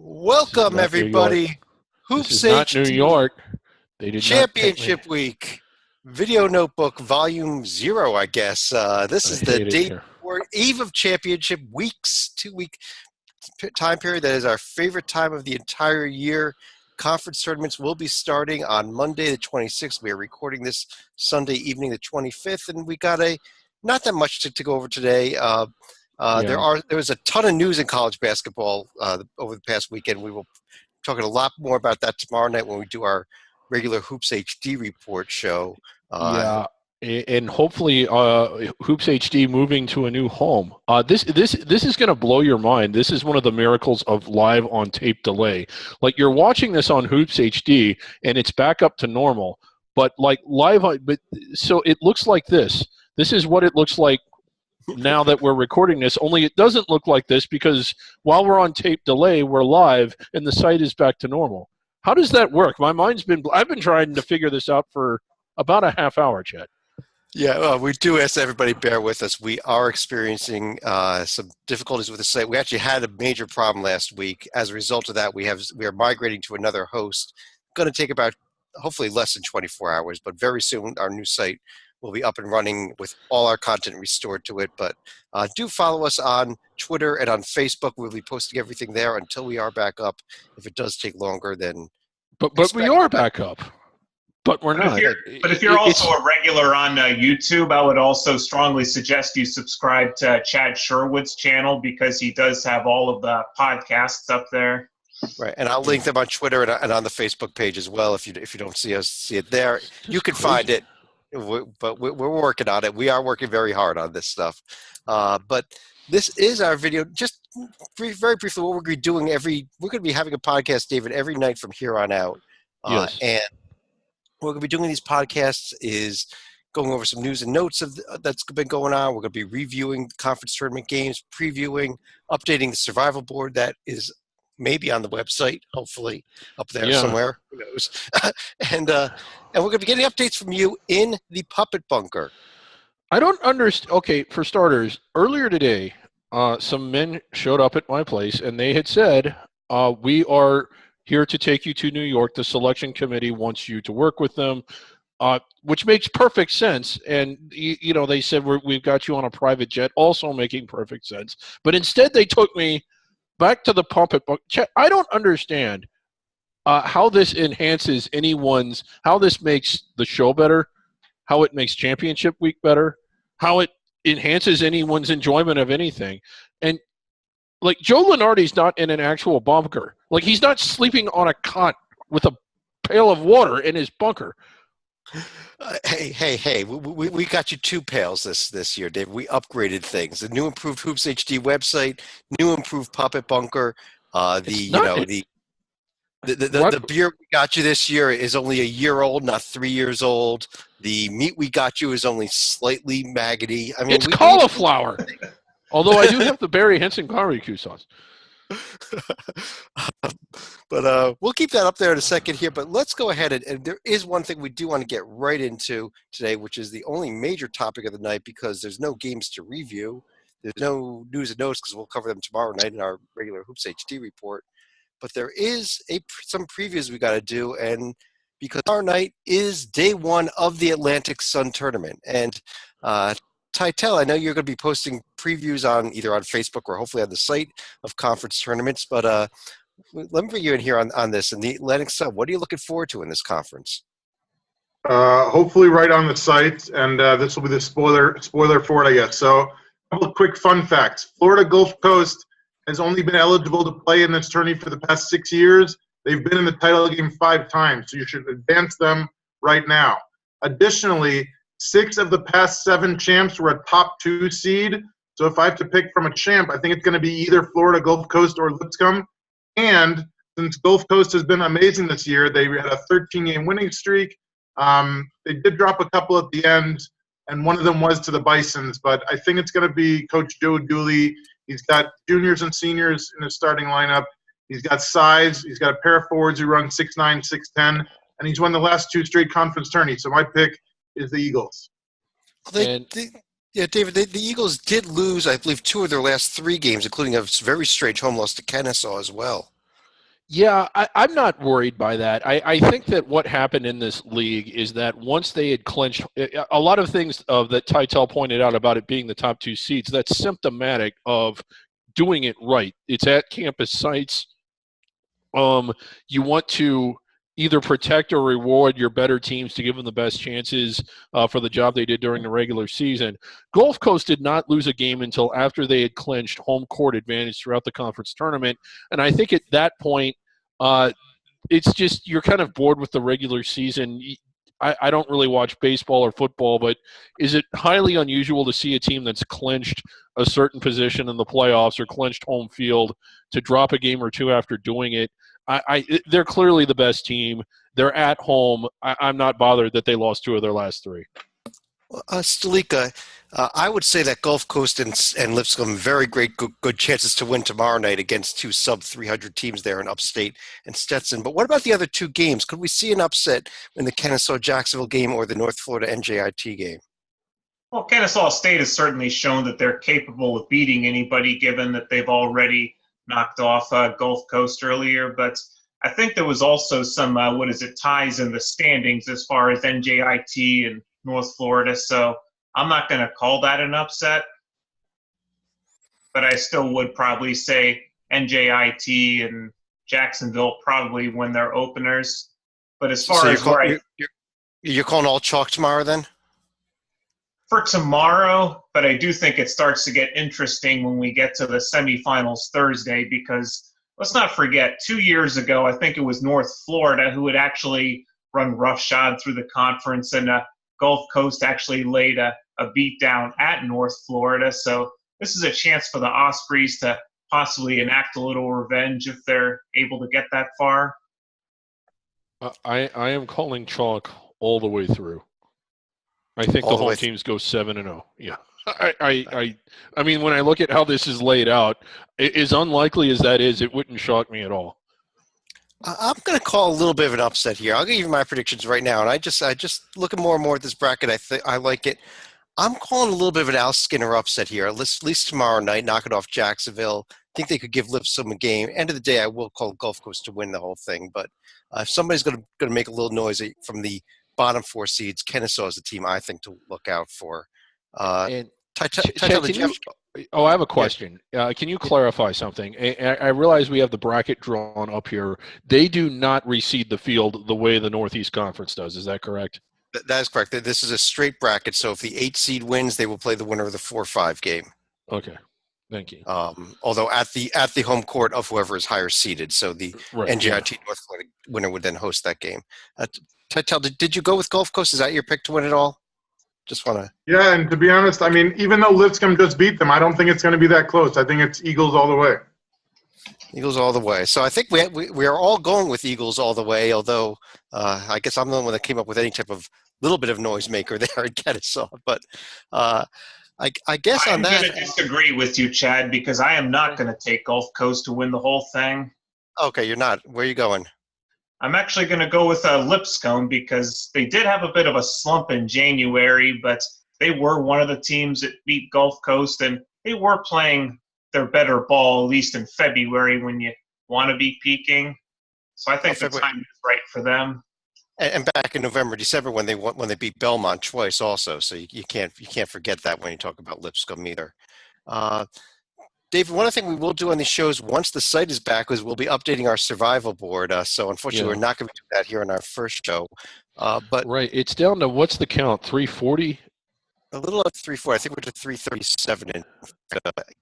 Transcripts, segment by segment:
Welcome, everybody. This Hoops is not New HD York. They did not take me. Championship Week. Video Notebook Volume 0, I guess. This I is the hate it day here. before eve of championship weeks, 2-week time period. That is our favorite time of the entire year. Conference tournaments will be starting on Monday the 26th. We are recording this Sunday evening the 25th, and we got not that much to go over today. There was a ton of news in college basketball over the past weekend. We will talking a lot more about that tomorrow night when we do our regular Hoops HD report show. And hopefully Hoops HD moving to a new home. This is going to blow your mind. This is one of the miracles of live on tape delay. Like, you're watching this on Hoops HD and it's back up to normal, but like live, so it looks like this. This is what it looks like now that we're recording this, only it doesn't look like this because while we're on tape delay, we're live and the site is back to normal. How does that work? I've been trying to figure this out for about a half hour, Chet. Yeah, we do ask everybody bear with us. We are experiencing some difficulties with the site. We actually had a major problem last week. As a result of that, we are migrating to another host. Going to take about hopefully less than 24 hours, but very soon our new site will be up and running with all our content restored to it. But do follow us on Twitter and on Facebook. We'll be posting everything there until we are back up. If it does take longer, then but we are back up. But we're not. If you're also a regular on YouTube, I would also strongly suggest you subscribe to Chad Sherwood's channel because he does have all of the podcasts up there. Right, and I'll link them on Twitter and on the Facebook page as well. If you don't see it there, you can find it. But we're working on it. We are working very hard on this stuff. But this is our video. Just very briefly, what we're going to be doing we're going to be having a podcast, David, every night from here on out. Yes. And what we're going to be doing in these podcasts is going over some news and notes that's been going on. We're going to be reviewing conference tournament games, previewing, updating the survival board that is maybe on the website, hopefully up there somewhere. Who knows? And we're going to be getting updates from you in the Puppet Bunker. I don't understand. Okay, for starters, earlier today, some men showed up at my place and they had said, we are here to take you to New York. The selection committee wants you to work with them, which makes perfect sense. And, they said, we've got you on a private jet, also making perfect sense. But instead, they took me back to the Puppet Bunker. I don't understand how this enhances how this makes the show better, how it makes championship week better, how it enhances anyone's enjoyment of anything. And like, Joe Lunardi's not in an actual bunker. Like, he's not sleeping on a cot with a pail of water in his bunker. Hey! We got you 2 pails this year, Dave. We upgraded things. The new improved Hoops HD website, new improved Puppet Bunker. The beer we got you this year is only a year old, not 3 years old. The meat we got you is only slightly maggoty. I mean, it's cauliflower. Although I do have the Barry Henson barbecue sauce. But we'll keep that up there in a second here. But let's go ahead and there is one thing we do want to get right into today, which is the only major topic of the night because there's no games to review. There's no news and notes because we'll cover them tomorrow night in our regular Hoops HD report. But there is some previews we got to do, and because our night is day 1 of the Atlantic Sun Tournament. And Tytel, I know you're going to be posting previews either on Facebook or hopefully on the site of conference tournaments, but let me bring you in here on this. And the Atlantic Sun, what are you looking forward to in this conference? Hopefully right on the site, and this will be the spoiler for it, I guess. So a couple of quick fun facts. Florida Gulf Coast has only been eligible to play in this tourney for the past 6 years. They've been in the title game 5 times, so you should advance them right now. Additionally, 6 of the past 7 champs were a top 2 seed. So if I have to pick from a champ, I think it's going to be either Florida Gulf Coast or Lipscomb. And since Gulf Coast has been amazing this year, they had a 13-game winning streak. They did drop a couple at the end, and one of them was to the Bisons. But I think it's going to be Coach Joe Dooley. He's got juniors and seniors in his starting lineup. He's got size. He's got a pair of forwards who run 6'9", 6'10", and he's won the last 2 straight conference tourneys. So my pick is the Eagles. David, the Eagles did lose, I believe, 2 of their last 3 games, including a very strange home loss to Kennesaw as well. Yeah, I'm not worried by that. I think that what happened in this league is that once they had clinched a lot of things that Titel pointed out about it being the top two seeds, that's symptomatic of doing it right. It's at campus sites. You want to either protect or reward your better teams to give them the best chances for the job they did during the regular season. Gulf Coast did not lose a game until after they had clinched home court advantage throughout the conference tournament. And I think at that point, it's just you're kind of bored with the regular season. I don't really watch baseball or football, but is it highly unusual to see a team that's clinched a certain position in the playoffs or clinched home field to drop a game or two after doing it? They're clearly the best team. They're at home. I'm not bothered that they lost 2 of their last 3. Stalika, I would say that Gulf Coast and Lipscomb very good chances to win tomorrow night against 2 sub-300 teams there in Upstate and Stetson. But what about the other 2 games? Could we see an upset in the Kennesaw-Jacksonville game or the North Florida NJIT game? Well, Kennesaw State has certainly shown that they're capable of beating anybody, given that they've already knocked off Gulf Coast earlier. But I think there was also some, ties in the standings as far as NJIT and North Florida. So I'm not going to call that an upset. But I still would probably say NJIT and Jacksonville probably win their openers. But as far as you're calling all chalk tomorrow then? For tomorrow, but I do think it starts to get interesting when we get to the semifinals Thursday, because let's not forget, 2 years ago, I think it was North Florida who had actually run roughshod through the conference, and Gulf Coast actually laid a beat down at North Florida. So this is a chance for the Ospreys to possibly enact a little revenge if they're able to get that far. I am calling chalk all the way through. I think the home teams go 7-0. Yeah. I mean, when I look at how this is laid out, as unlikely as that is, it wouldn't shock me at all. I'm going to call a little bit of an upset here. I'll give you my predictions right now, and I just looking more and more at this bracket. I like it. I'm calling a little bit of an Al Skinner upset here. At least tomorrow night, knock it off Jacksonville. I think they could give Lipscomb a game. End of the day, I will call Gulf Coast to win the whole thing. But if somebody's going to make a little noise from the bottom 4 seeds, Kennesaw is the team I think to look out for. I have a question. Can you clarify something? I realize we have the bracket drawn up here. They do not reseed the field the way the Northeast Conference does. Is that correct? That is correct. This is a straight bracket. So if the 8 seed wins, they will play the winner of the 4-5 game. Okay. Thank you. Although at the home court of whoever is higher seeded. So the NJIT North Florida winner would then host that game. Titel, did you go with Gulf Coast? Is that your pick to win it all? Just want to. Yeah, and to be honest, I mean, even though Lipscomb just beat them, I don't think it's going to be that close. I think it's Eagles all the way. Eagles all the way. So I think we are all going with Eagles all the way, although I guess I'm the one that came up with any type of little bit of noisemaker there in Kennesaw. But I guess on that. I'm going to disagree with you, Chad, because I am not going to take Gulf Coast to win the whole thing. Okay, you're not. Where are you going? I'm actually going to go with Lipscomb because they did have a bit of a slump in January, but they were one of the teams that beat Gulf Coast, and they were playing their better ball, at least in February when you want to be peaking. So I think the time is right for them. And back in November, December when they beat Belmont twice also, so you can't forget that when you talk about Lipscomb either. David, one thing we will do on these shows once the site is back is we'll be updating our survival board. So unfortunately, we're not going to do that here on our first show. But right, it's down to what's the count? 340. A little up 340. I think we're to 337 in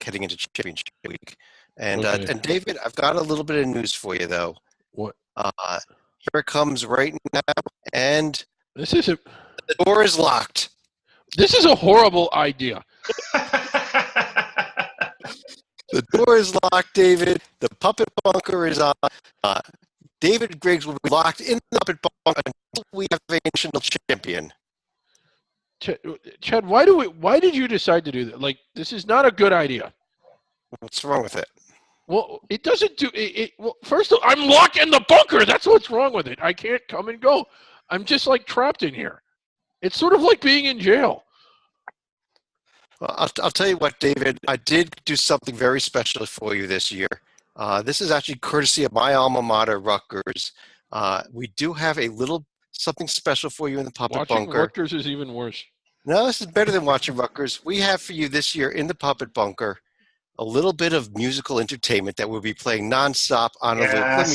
heading into championship week. And and David, I've got a little bit of news for you though. What? Here it comes right now, and the door is locked. This is a horrible idea. The door is locked, David. The puppet bunker is on. David Griggs will be locked in the puppet bunker until we have a national champion. Chad, why did you decide to do that? Like, this is not a good idea. What's wrong with it? Well, it doesn't do it. Well, first of all, I'm locked in the bunker. That's what's wrong with it. I can't come and go. I'm just like trapped in here. It's sort of like being in jail. Well, I'll tell you what, David. I did do something very special for you this year. This is actually courtesy of my alma mater, Rutgers. We do have a little something special for you in the Puppet Watching Bunker. Rutgers is even worse. No, this is better than watching Rutgers. We have for you this year in the Puppet Bunker a little bit of musical entertainment that we'll be playing nonstop on a loop. Let me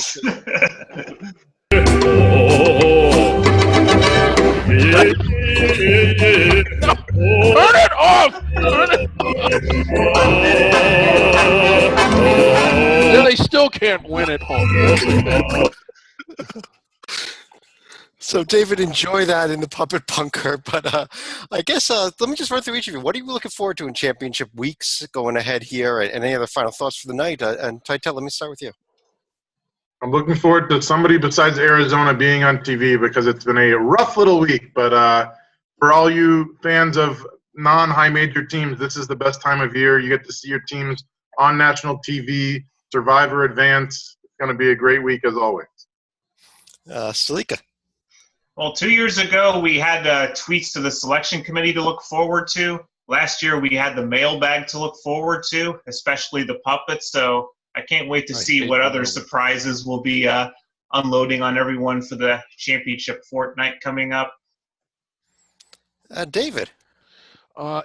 Yes. show Turn it off! Turn it off! And they still can't win at home. So, David, enjoy that in the Puppet Bunker. But I guess let me just run through each of you. What are you looking forward to in championship weeks going ahead here? And any other final thoughts for the night? And Tytel, let me start with you. I'm looking forward to somebody besides Arizona being on TV because it's been a rough little week. But for all you fans of non-high major teams, this is the best time of year. You get to see your teams on national TV, Survivor Advance. It's going to be a great week as always. Salika. Well, 2 years ago, we had tweets to the selection committee to look forward to. Last year, we had the mailbag to look forward to, especially the puppets. So I can't wait to see what other surprises will be unloading on everyone for the championship fortnight coming up. David.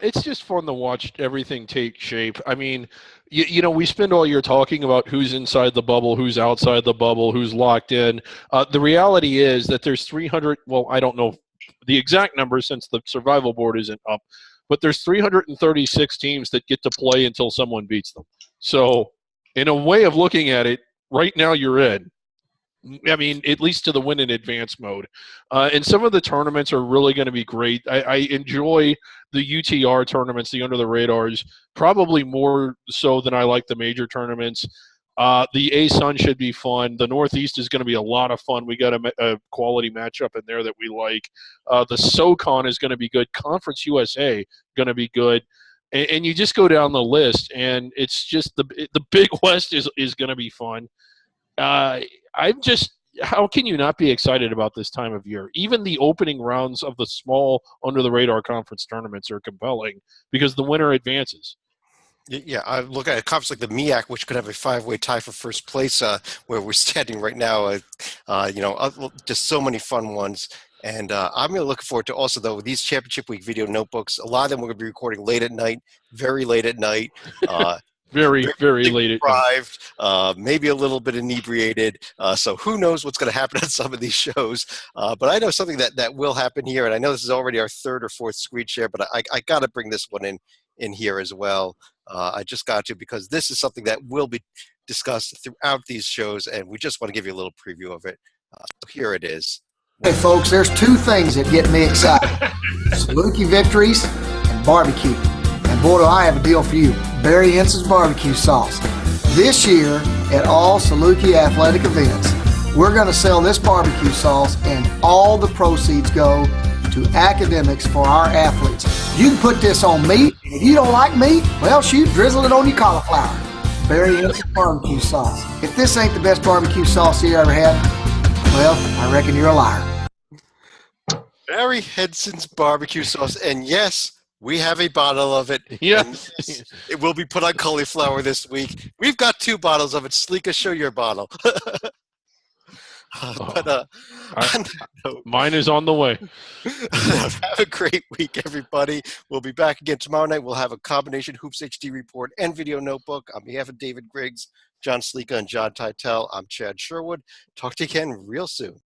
It's just fun to watch everything take shape. I mean, you know, we spend all year talking about who's inside the bubble, who's outside the bubble, who's locked in. The reality is that there's 300, well, I don't know the exact number since the survival board isn't up, but there's 336 teams that get to play until someone beats them. So in a way of looking at it, right now you're in. I mean, at least to the win in advance mode. And some of the tournaments are really going to be great. I enjoy the UTR tournaments, the under the radars, probably more so than I like the major tournaments. The A-Sun should be fun. The Northeast is going to be a lot of fun. We got a quality matchup in there that we like. The SoCon is going to be good. Conference USA going to be good. And you just go down the list, and it's just the Big West is going to be fun. How can you not be excited about this time of year? Even the opening rounds of the small under-the-radar conference tournaments are compelling because the winner advances. Yeah, I look at a conference like the MEAC, which could have a 5-way tie for first place, where we're standing right now. Just so many fun ones. And I'm really looking forward to also, though, these championship week video notebooks. A lot of them we're going to be recording late at night, very late at night. Very late at night. Maybe a little bit inebriated. So who knows what's going to happen on some of these shows. But I know something that will happen here, and I know this is already our third or fourth screen share, but I got to bring this one in here as well. I just got to, because this is something that will be discussed throughout these shows, and we just want to give you a little preview of it. So here it is. Hey folks, there's two things that get me excited. Saluki victories and barbecue. And boy, do I have a deal for you. Barry Henson's barbecue sauce. This year, at all Saluki athletic events, we're going to sell this barbecue sauce, and all the proceeds go to academics for our athletes. You can put this on meat. If you don't like meat, well, shoot, drizzle it on your cauliflower. Barry Henson's barbecue sauce. If this ain't the best barbecue sauce you ever had, well, I reckon you're a liar. Barry Henson's barbecue sauce, and yes, we have a bottle of it. Yes. It will be put on cauliflower this week. We've got 2 bottles of it. Sleeka, show your bottle. Mine is on the way. Have a great week, everybody. We'll be back again tomorrow night. We'll have a combination Hoops HD report and video notebook. On behalf of David Griggs, John Sleeka, and John Tytel, I'm Chad Sherwood. Talk to you again real soon.